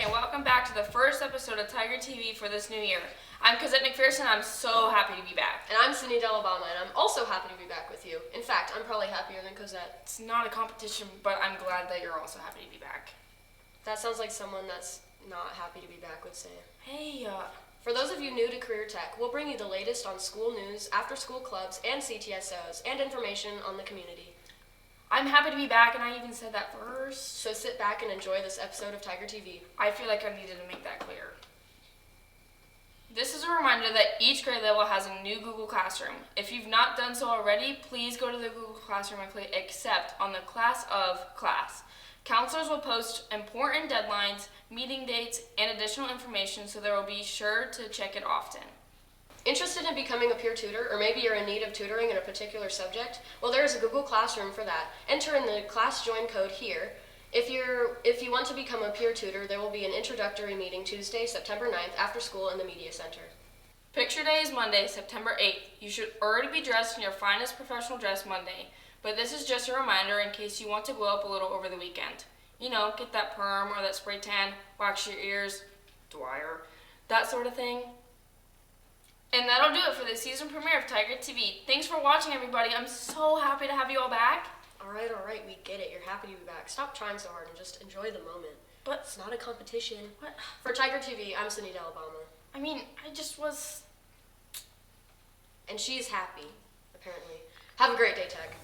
and welcome back to the first episode of Tiger TV for this new year. I'm Cosette McPherson, I'm so happy to be back. And I'm Cindy Delabama, and I'm also happy to be back with you. In fact, I'm probably happier than Cosette. It's not a competition, but I'm glad that you're also happy to be back. That sounds like someone that's not happy to be back would say. Hey, For those of you new to Career Tech, we'll bring you the latest on school news, after-school clubs, and CTSOs, and information on the community. I'm happy to be back, and I even said that first. So sit back and enjoy this episode of Tiger TV. I feel like I needed to make that clear. This is a reminder that each grade level has a new Google Classroom. If you've not done so already, please go to the Google Classroom and click Accept on the Class of class. Counselors will post important deadlines, meeting dates, and additional information, so they will be sure to check it often. Interested in becoming a peer tutor, or maybe you're in need of tutoring in a particular subject? Well, there is a Google Classroom for that. Enter in the class join code here. If you want to become a peer tutor, there will be an introductory meeting Tuesday, September 9th, after school in the Media Center. Picture Day is Monday, September 8th. You should already be dressed in your finest professional dress Monday, but this is just a reminder in case you want to glow up a little over the weekend. You know, get that perm or that spray tan, wax your ears, Dwyer, that sort of thing. And that'll do it for the season premiere of Tiger TV. Thanks for watching, everybody. I'm so happy to have you all back. All right, we get it. You're happy to be back. Stop trying so hard and just enjoy the moment. But It's not a competition. what? For Tiger TV, I'm Cindy Delabama. I mean, I just was... And she's happy, apparently. Have a great day, Tech.